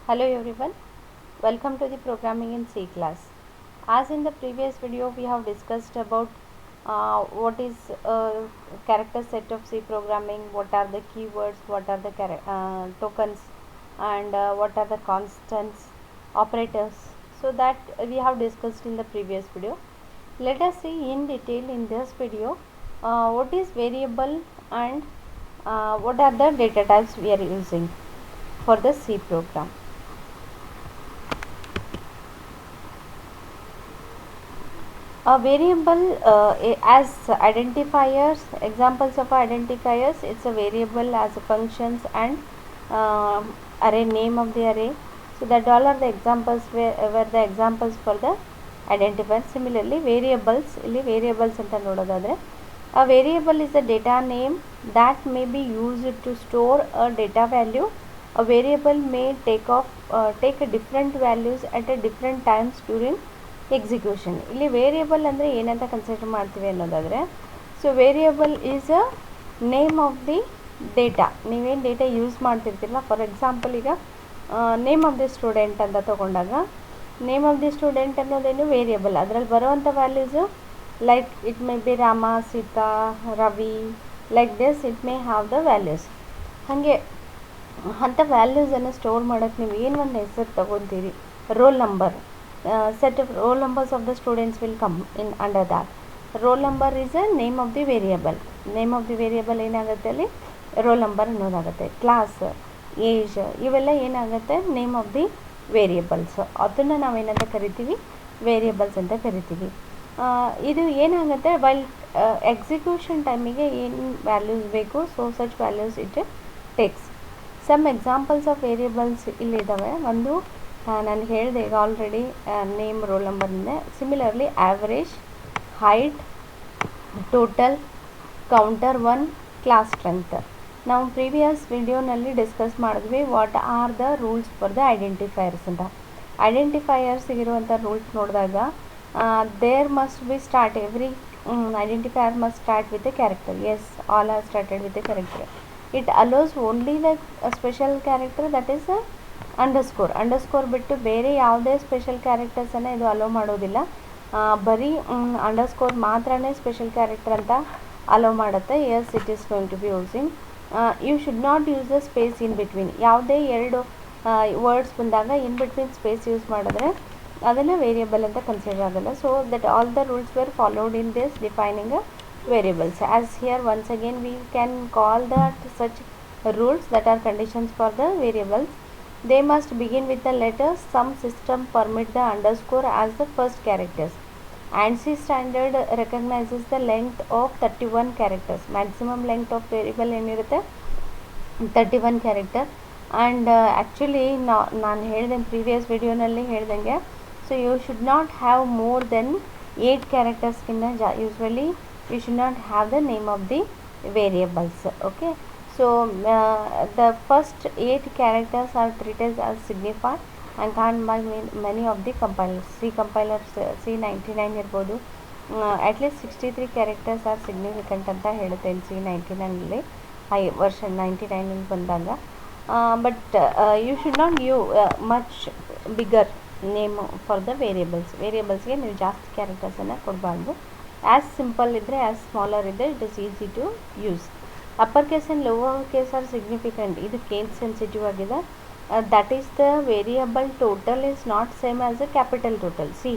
Hello everyone, welcome to the programming in C class. As in the previous video we have discussed about what is a character set of C programming, what are the keywords, what are the tokens, and what are the constants, operators. So that we have discussed in the previous video. Let us see in detail in this video what is variable and what are the data types we are using for the C program. A variable as identifiers, examples of identifiers, it's a variable as a functions and array name of the array. So that all are the examples were the examples for the identifier. Similarly variables, ಇಲ್ಲಿ variables ಅಂತ ನೋಡೋದಾದ್ರೆ a variable is a data name that may be used to store a data value. A variable may take different values at a different times during execution. ಇಲ್ಲಿ variable ಅಂದರೆ ಏನಂತ consider ಮಾಡ್ತೀವಿ ಅನ್ನೋದಾದರೆ, so variable is a name of the data. ನೀವೇನು data use ಮಾಡ್ತಿರ್ತೀರಲ್ಲ, for example ಈಗ name of the student ಅಂತ ತೊಗೊಂಡಾಗ ನೇಮ್ ಆಫ್ ದಿ ಸ್ಟೂಡೆಂಟ್ ಅನ್ನೋದೇನು ವೇರಿಯಬಲ್. ಅದರಲ್ಲಿ ಬರುವಂಥ values like it may be Rama, Sita, Ravi, like this it may have the values. ಹಾಗೆ ಅಂಥ ವ್ಯಾಲ್ಯೂಸನ್ನು ಸ್ಟೋರ್ ಮಾಡೋಕ್ಕೆ ನೀವು ಏನು ಒಂದು ಹೆಸರು ತೊಗೊತೀರಿ, roll number. Set of roll numbers of the students will come in under that. Roll number is a name of the variable. Name of the variable ಏನಾಗುತ್ತೆ ಅಲ್ಲಿ ರೋಲ್ ನಂಬರ್ ಅನ್ನೋದಾಗುತ್ತೆ. ಕ್ಲಾಸ್, ಏಜ್ ಇವೆಲ್ಲ ಏನಾಗುತ್ತೆ ನೇಮ್ ಆಫ್ ದಿ ವೇರಿಯಬಲ್ಸ್. ಅದನ್ನು ನಾವೇನಂತ ಕರಿತೀವಿ, variables ಅಂತ ಕರಿತೀವಿ. ಇದು ಏನಾಗುತ್ತೆ ವೈಲ್ ಎಕ್ಸಿಕ್ಯೂಷನ್ ಟೈಮಿಗೆ ಏನು ವ್ಯಾಲ್ಯೂಸ್ ಬೇಕು, so such values it takes. Some examples of variables ಇಲ್ಲಿದ್ದಾವೆ. ಒಂದು ನಾನು ಹೇಳಿದೆ ಈಗ ಆಲ್ರೆಡಿ ನೇಮ್, ರೋಲ್ ನಂಬರಿಂದ. Similarly average, height, total, counter 1, class strength. ನಾವು ಪ್ರೀವಿಯಸ್ ವಿಡಿಯೋನಲ್ಲಿ ಡಿಸ್ಕಸ್ ಮಾಡಿದ್ವಿ what are the rules for the identifiers ಅಂತ. ಐಡೆಂಟಿಫೈಯರ್ಸಿಗಿರುವಂಥ ರೂಲ್ಸ್ ನೋಡಿದಾಗ there must be start every identifier must start with a character. Yes, all are started with a character. It allows only the special character, that is underscore ಬಿಟ್ಟು ಬೇರೆ ಯಾವುದೇ special ಕ್ಯಾರೆಕ್ಟರ್ಸನ್ನು ಇದು hello ಮಾಡೋದಿಲ್ಲ. ಬರೀ underscore ಮಾತ್ರನೇ special character ಅಂತ allow ಮಾಡುತ್ತೆ. Yes, it is going to be using. You should not use the space in between. ಯಾವುದೇ ಎರಡು ವರ್ಡ್ಸ್ ಬಂದಾಗ ಇನ್ ಬಿಟ್ವೀನ್ ಸ್ಪೇಸ್ ಯೂಸ್ ಮಾಡಿದ್ರೆ ಅದನ್ನು ವೇರಿಯಬಲ್ ಅಂತ ಕನ್ಸಿಡರ್ ಆಗೋಲ್ಲ. So that all the rules were followed in this defining variables. As here once again we can call that such rules that are conditions for the variables. They must begin with the letters. Some system permit the underscore as the first characters. ANSI standard recognizes the length of 31 characters. Maximum length of variable ಏನಿರುತ್ತೆ 31 character. And actually ನಾನು ಹೇಳಿದೆ previous ವಿಡಿಯೋನಲ್ಲಿ ಹೇಳ್ದಂಗೆ, so you should not have more than 8 ಕ್ಯಾರೆಕ್ಟರ್ಸ್ಗಿನ್ನ usually you should not have the name of the variables. Okay, so the first 8 characters are treated as signified and can't by many of the compilers. C compilers C99 ಇರ್ಬೋದು, at least 63 characters are significant ಅಂತ ಹೇಳುತ್ತೆ C99ನಲ್ಲಿ, version 99 ಬಂದಾಗ. But you should not give much bigger name for the ವೇರಿಯಬಲ್ಸ್ಗೆ ನೀವು ಜಾಸ್ತಿ ಕ್ಯಾರೆಕ್ಟರ್ಸನ್ನು ಕೊಡಬಾರ್ದು. As simple ಇದ್ದರೆ, ಆ್ಯಸ್ ಸ್ಮಾಲರ್ ಇದ್ದರೆ it is easy to use. Upper case and lower case are significant. ಇದು ಕೇಸ್ ಸೆನ್ಸಿಟಿವ್ ಆಗಿದೆ. That is the variable total is not same as a capital total. See,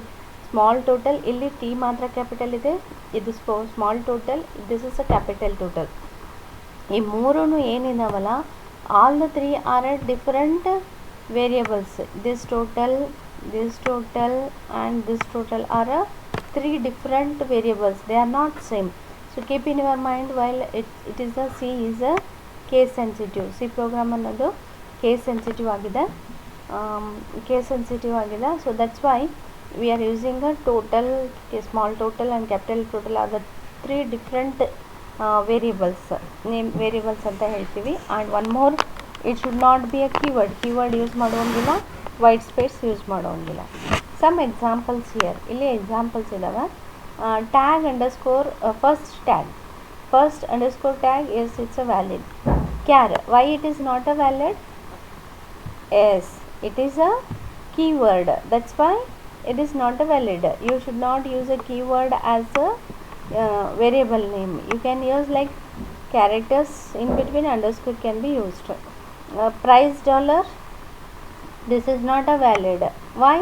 small total ಇಲ್ಲಿ T ಮಾತ್ರ capital ಇದೆ, ಇದು small total, this is a capital total. ಈ ಮೂರೂ ಏನಿದಾವಲ್ಲ, all the 3 are a different variables. This total and this total are 3 different variables. They are not same. So keep in your mind while it is a C is a case sensitive. C program ಅನ್ನೋದು case sensitive ಆಗಿದೆ, so that's why we are using a total, small total and capital total are the 3 different variables, name variables ಅಂತ ಹೇಳ್ತೀವಿ. and one more, it should not be a keyword use ಮಾಡೋಂಗಿಲ್ಲ, white space use ಮಾಡೋಂಗಿಲ್ಲ. some examples here, ಇಲ್ಲಿ examples ಇದಾವೆ. tag underscore first underscore tag is it's a valid. char, why it is not a valid? Yes, It is a keyword. That's why it is not a valid. You should not use a keyword as a variable name. You can use like characters in between underscore can be used. Price dollar, this is not a valid. Why?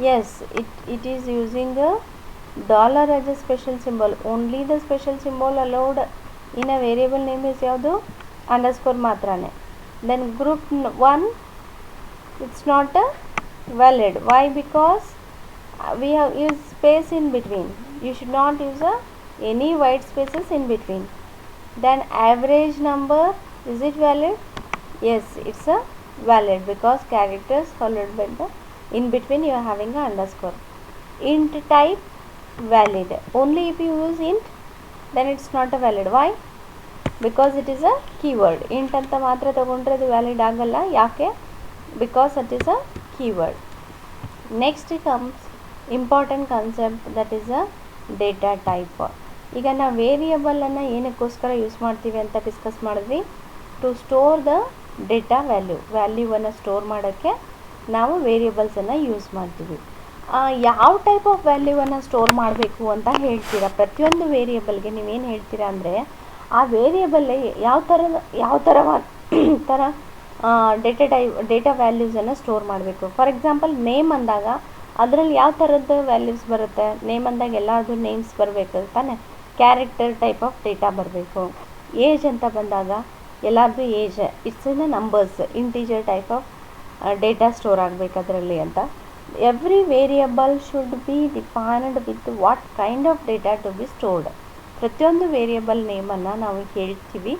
Yes, it is using a dollar as a special symbol. Only the special symbol allowed in a variable name is yaudu underscore matrane. Then group 1, it's not a valid. Why? Because we have used space in between. You should not use any white spaces in between. Then average number, is it valid? Yes, it's a valid because characters followed by the in between you are having a underscore. Int type, valid. Only if you use int, then it's not a valid. Why? Because it is a keyword. Int anta matra tagondre adu valid agalla. Yake? Because it is a keyword. Next comes important concept, that is a data type. ಈಗ ನಾವು ವೇರಿಯಬಲನ್ನು ಏನಕ್ಕೋಸ್ಕರ use ಮಾಡ್ತೀವಿ ಅಂತ discuss ಮಾಡಿದ್ವಿ. To store the data ವ್ಯಾಲ್ಯೂವನ್ನು store ಮಾಡೋಕ್ಕೆ ನಾವು ವೇರಿಯಬಲ್ಸನ್ನು use ಮಾಡ್ತೀವಿ. ಯಾವ ಟೈಪ್ ಆಫ್ ವ್ಯಾಲ್ಯೂವನ್ನು ಸ್ಟೋರ್ ಮಾಡಬೇಕು ಅಂತ ಹೇಳ್ತೀರಾ. ಪ್ರತಿಯೊಂದು ವೇರಿಯಬಲ್ಗೆ ನೀವೇನು ಹೇಳ್ತೀರಾ ಅಂದರೆ ಆ ವೇರಿಯಬಲ್ಲೇ ಯಾವ ಥರ ಡೇಟಾ ವ್ಯಾಲ್ಯೂಸನ್ನು ಸ್ಟೋರ್ ಮಾಡಬೇಕು. ಫಾರ್ ಎಕ್ಸಾಂಪಲ್ ನೇಮ್ ಅಂದಾಗ ಅದರಲ್ಲಿ ಯಾವ ಥರದ್ದು ವ್ಯಾಲ್ಯೂಸ್ ಬರುತ್ತೆ. ನೇಮ್ ಅಂದಾಗ ಎಲ್ಲಾದರೂ ನೇಮ್ಸ್ ಬರಬೇಕು ತಾನೆ. ಕ್ಯಾರೆಕ್ಟರ್ ಟೈಪ್ ಆಫ್ ಡೇಟಾ ಬರಬೇಕು. ಏಜ್ ಅಂತ ಬಂದಾಗ ಎಲ್ಲಾದರೂ age, it's in numbers, integer type of data store ಆಗಬೇಕು ಅದರಲ್ಲಿ ಅಂತ. Every variable should be defined with what kind of data to be stored. ಪ್ರತಿಯೊಂದು ವೇರಿಯಬಲ್ ನೇಮನ್ನು ನಾವು ಹೇಳ್ತೀವಿ.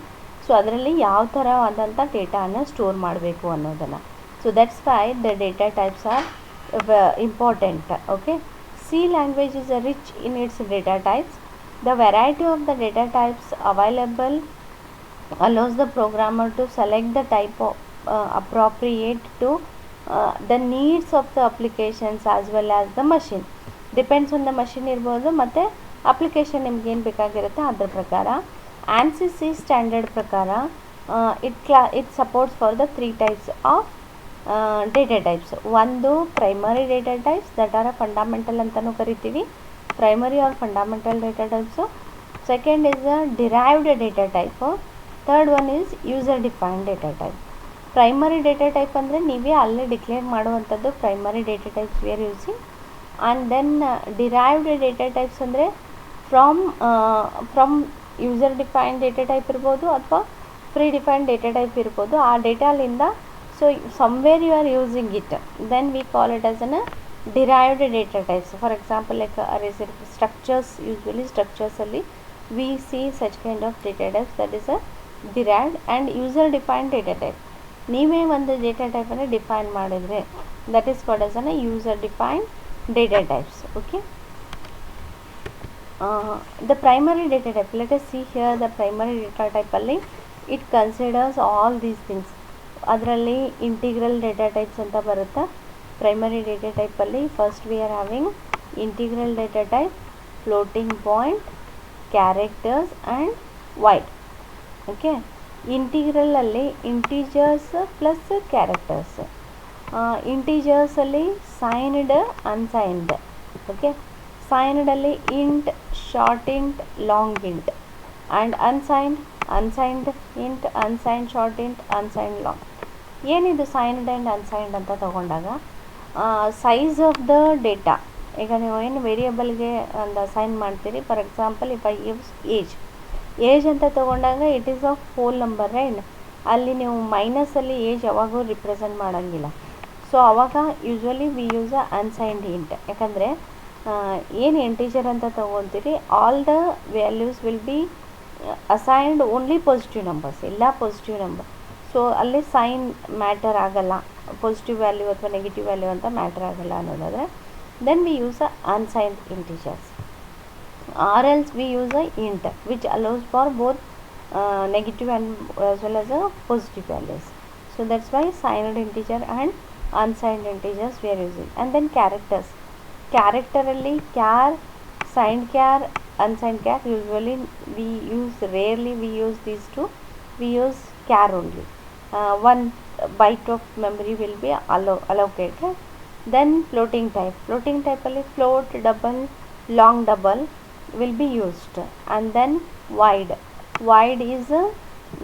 ಸೊ ಅದರಲ್ಲಿ ಯಾವ ಥರ ಆದಂಥ ಡೇಟಾನ ಸ್ಟೋರ್ ಮಾಡಬೇಕು ಅನ್ನೋದನ್ನು. So that's why the data types are important. Okay, C language is rich in its data types. The variety of the data types available allows the programmer to select the type of appropriate to the needs of the applications as well as the machine. Depends on the machine ಇರ್ಬೋದು ಮತ್ತು application ನಿಮ್ಗೆ ಏನು ಬೇಕಾಗಿರುತ್ತೆ ಅದರ ಪ್ರಕಾರ. ANSI C standard ಪ್ರಕಾರ it supports for the 3 types of data types. ಒಂದು primary data types that are fundamental ಅಂತಲೂ ಕರಿತೀವಿ, primary or fundamental data types. Second is a derived data type. Third one is user defined data type. Primary data type ಅಂದರೆ ನೀವೇ ಅಲ್ಲೇ declare ಮಾಡುವಂಥದ್ದು primary data types we are using. And then derived data types ಅಂದರೆ from user defined data type ಇರ್ಬೋದು ಅಥವಾ pre defined data type ಇರ್ಬೋದು. ಆ ಡೇಟಾಲಿಂದ so somewhere you are using it, then we call it as a derived data types. For example, like structures, usually structures alli we see such kind of data types, that is a derived. And user defined data type, ನೀವೇ ಒಂದು data ಟೈಪನ್ನು define ಮಾಡಿದ್ರೆ that is called as a user defined data types. Okay, the primary data type, let us see here. The primary data type alli it considers all these things. ಅದರಲ್ಲಿ integral data types ಅಂತ ಬರುತ್ತೆ primary data ಟೈಪಲ್ಲಿ. First we are having integral data type, floating point, characters and wide. Okay, ಇಂಟಿಗ್ರಲಲ್ಲಿ integers plus characters. ಇಂಟೀಜರ್ಸಲ್ಲಿ signed, unsigned. Okay, ಸೈನ್ಡಲ್ಲಿ int, short int, long int. And unsigned int, unsigned short int, unsigned long. ಏನಿದು signed and unsigned ಅಂತ ತಗೊಂಡಾಗ size of the data. ಈಗ ನೀವು ಏನು ವೇರಿಯಬಲ್ಗೆ ಒಂದು ಅಸೈನ್ ಮಾಡ್ತೀರಿ. For example if I use age ಅಂತ ತೊಗೊಂಡಾಗ it is of whole number right. ಅಲ್ಲಿ ನೀವು ಮೈನಸಲ್ಲಿ ಏಜ್ ಯಾವಾಗೂ ರಿಪ್ರೆಸೆಂಟ್ ಮಾಡೋಂಗಿಲ್ಲ. ಸೊ ಆವಾಗ usually we use a unsigned int. ಯಾಕಂದರೆ ಏನು ಇಂಟೀಜರ್ ಅಂತ ತೊಗೊತೀರಿ all the values will be assigned only positive numbers, ಎಲ್ಲ ಪಾಸಿಟಿವ್ ನಂಬರ್. ಸೊ ಅಲ್ಲಿ ಸೈನ್ ಮ್ಯಾಟರ್ ಆಗಲ್ಲ, ಪಾಸಿಟಿವ್ ವ್ಯಾಲ್ಯೂ ಅಥವಾ ನೆಗೆಟಿವ್ ವ್ಯಾಲ್ಯೂ ಅಂತ ಮ್ಯಾಟರ್ ಆಗಲ್ಲ ಅನ್ನೋದಾದರೆ then we use a unsigned integers. R else we use a int which allows for both negative and as well as a positive values. So that's why signed integer and unsigned integers we are using. And then characters. ಕ್ಯಾರೆಕ್ಟರಲ್ಲಿ char, signed char, unsigned char. Usually we use, rarely we use these two, we use char only. one byte of memory will be allocated. Then floating type ಅಲ್ಲಿ float, double, long double will be used. And then wide is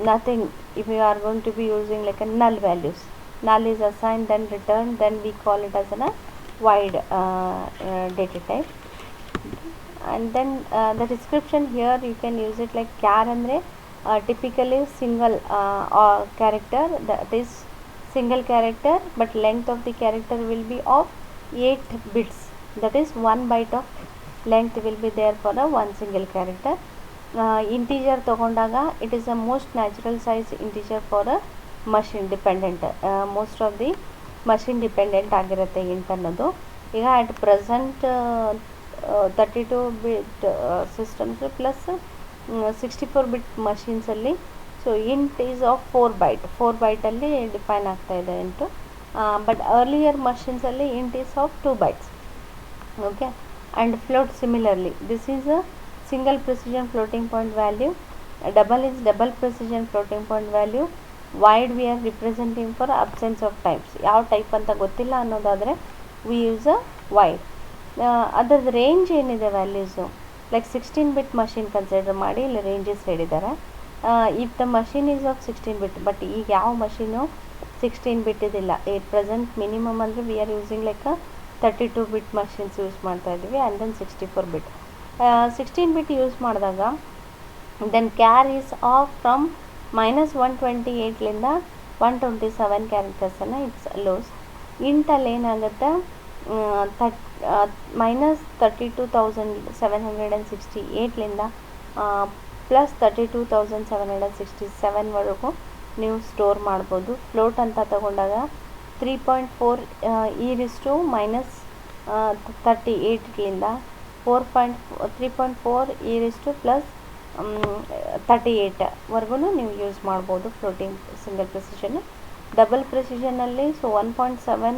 nothing. If you are going to be using like a null values, null is assigned then returned, then we call it as a wide data type. And then the description here you can use it like char andre typically single character, that is single character, but length of the character will be of 8 bits, that is 1 byte of length will be there for a one single character. Integer ತಗೊಂಡಾಗ it is a most natural size integer for a machine dependent, most of the machine dependent ಆಗಿರುತ್ತೆ int ಅನ್ನೋದು. ಈಗ at present 32 bit systems plus 64 bit machines ಅಲ್ಲಿ so int is of 4 byte ಅಲ್ಲಿ define ಆಗ್ತಾ ಇದೆ into, but earlier machines ಅಲ್ಲಿ int is of 2 bytes. Okay, and float similarly, this is a single precision floating point value, double is double precision floating point value, wide we are representing for absence of types. ಯಾವ ಟೈಪ್ ಅಂತ ಗೊತ್ತಿಲ್ಲ ಅನ್ನೋದಾದರೆ we use a wide. ಅದರದ್ದು range ಏನಿದೆ values like 16 bit machine consider ಮಾಡಿ ಇಲ್ಲಿ ranges ಹೇಳಿದ್ದಾರೆ. If the machine is of 16 bit, but ಈಗ ಯಾವ ಮಷೀನು 16 bit ಇದಿಲ್ಲ. ಪ್ರೆಸೆಂಟ್ ಮಿನಿಮಮ್ ಅಂದರೆ we are using like 32 bit machines use ಮಾಡ್ತಾ ಇದ್ದೀವಿ, and then 64 bit. 16 bit use ಮಾಡಿದಾಗ then char is of from -128ಲಿಂದ 127 ಕ್ಯಾರೆಕ್ಟರ್ಸನ್ನು ಇಟ್ಸ್ ಲೋಸ್. ಇಂಟಲ್ಲಿ ಏನಾಗುತ್ತೆ -32,768ಲಿಂದ ಪ್ಲಸ್ 32,767 ವರೆಗೂ ನೀವು ಸ್ಟೋರ್ ಮಾಡ್ಬೋದು. ಫ್ಲೋಟ್ ಅಂತ ತಗೊಂಡಾಗ 3.4 -38ಲಿಂದ 3.4 ಪ್ಲಸ್ 38 ವರೆಗೂ ನೀವು ಯೂಸ್ ಮಾಡ್ಬೋದು ಫ್ಲೋಟಿಂಗ್ ಸಿಂಗಲ್ ಪ್ರೆಸಿಷನ್. ಡಬಲ್ ಪ್ರೆಸಿಷನಲ್ಲಿ so 1.7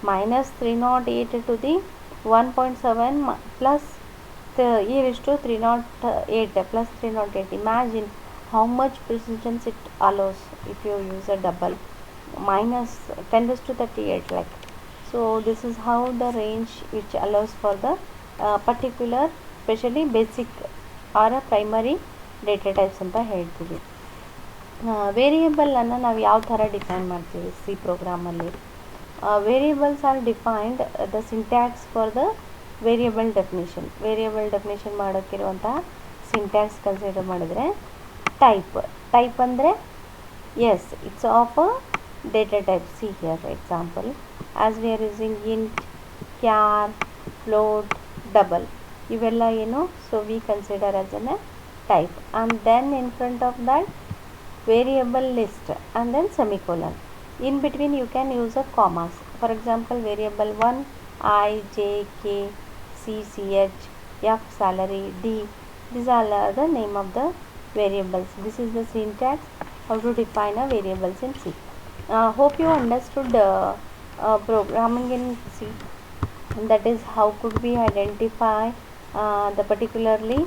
-308 to the 1.7 plus -308 plus 308. Imagine how much precision it allows if you use a double, -10^38 like. So this is how the range which allows for the particular especially basic or a primary data types ಅಂತ ಹೇಳ್ತೀವಿ. Variable ಅನ್ನು ನಾವು ಯಾವ ಥರ define ಮಾಡ್ತೀವಿ C ಪ್ರೋಗ್ರಾಮಲ್ಲಿ? Variables are defined, the syntax for the variable definition. Variable definition ಮಾಡೋಕ್ಕಿರುವಂತಹ syntax consider ಮಾಡಿದರೆ ಟೈಪ್ ಅಂದರೆ as it's of a data type. See here example as we are using int, char, float, double ಇವೆಲ್ಲ ಏನು, so we consider as an type. And then in front of that variable list and then semicolon. In between you can use a commas. For example, variable 1 I, J, K, C, CH, F salary, D, these all are the name of the variables. This is the syntax how to define a variables in C. Hope you understood programming in C. That is how could we identify the particularly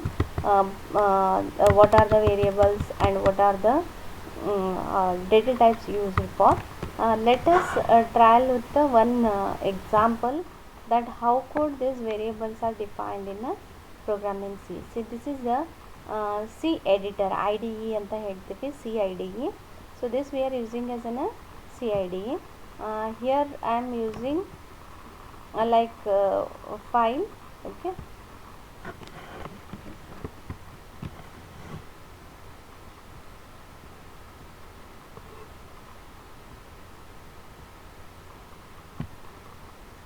what are the variables and what are the data types used for. Let us trial with the one example that how could these variables are defined in a program in C. See, this is the C editor, IDE anta ಹೇಳ್ತೀವಿ, C IDE. So this we are using as an C IDE. Here I am using like file.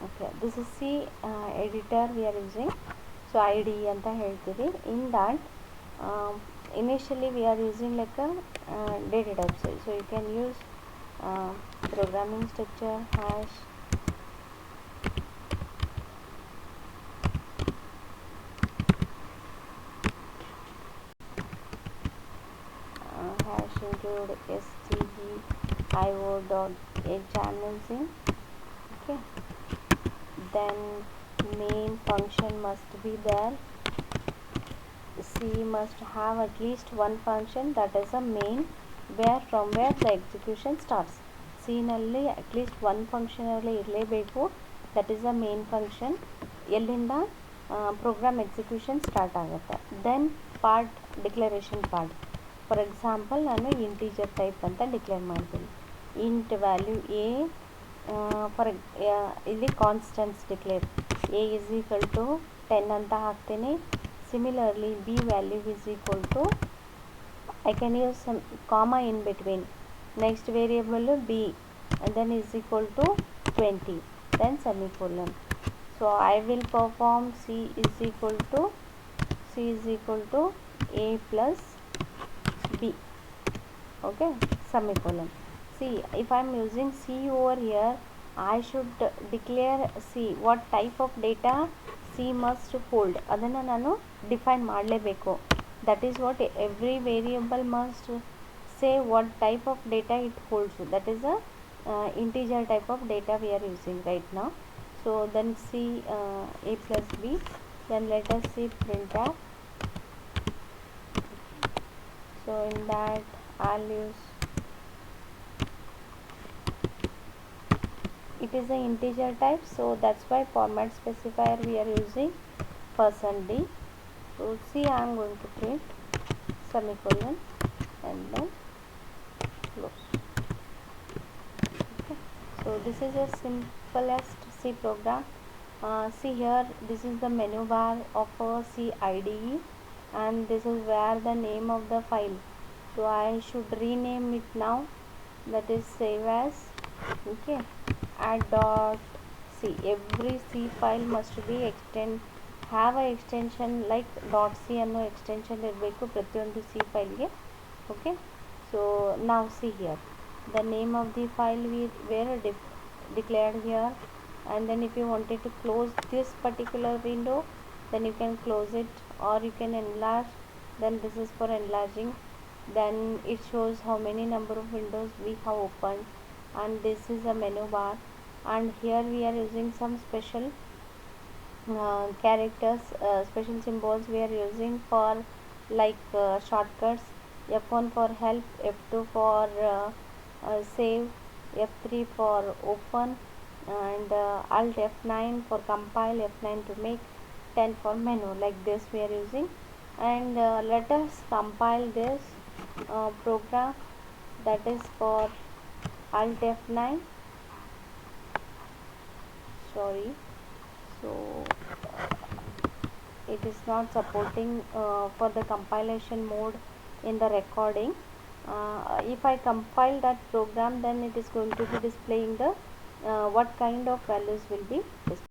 Okay, this is C editor we are using. So IDE ಅಂತ ಹೇಳ್ತೀವಿ. In that initially we are using like a data type. So you can use programming structure hash include stdio.channels in. Okay, then main function must be there. C must have at least one function, that is a main from where the execution starts. C ನಲ್ಲಿ at least ಒಂದು ಫಂಕ್ಷನಲ್ಲಿ ಇರಲೇಬೇಕು, that is the main function, ಎಲ್ಲಿಂದ program execution start ಆಗುತ್ತೆ. Then part declaration part. For example ನಾನು integer type ಅಂತ declare ಮಾಡ್ತೀನಿ. Int value a, for ಇಲ್ಲಿ constants declare a is equal to 10 ಅಂತ ಹಾಕ್ತೀನಿ. Similarly b value is equal to, I can use some comma in between. Next variable b and then is equal to 20, then semicolon. So I will perform c is equal to a plus b. Okay, semicolon. See, if I am using c over here, I should declare c, what type of data c must hold, ಅದನ್ನು ನಾನು define ಮಾಡಲೇಬೇಕು. That is what every variable must say, what type of data it holds. That is a integer type of data we are using right now. So then c a plus b, then let us see printf. So in that I'll use, it is an integer type, so that's why format specifier we are using %d. So see, I am going to print semicolon and then close. Okay. So this is a simplest C program. See here, this is the menu bar of a C IDE, and this is where the name of the file. So I should rename it now. That is save as. Okay. Add dot C. Every C file must be have a extension like .c ಅನ್ನೋ extension ಇರಬೇಕು ಪ್ರತಿಯೊಂದು C ಫೈಲ್ಗೆ. Okay, so now see here, the name of the file we were declared here, and then if you wanted to close this particular window, then you can close it, or you can enlarge, then this is for enlarging. Then it shows how many number of windows we have opened, and this is a menu bar, and here we are using some special characters, special symbols we are using for like shortcuts. F1 for help, F2 for save, F3 for open, and Alt F9 for compile, F9 to make, 10 for menu. Like this we are using. And let us compile this program, that is for Alt F9. Sorry, so it is not supporting for the compilation mode in the recording. If I compile that program, then it is going to be displaying the what kind of values will be displayed.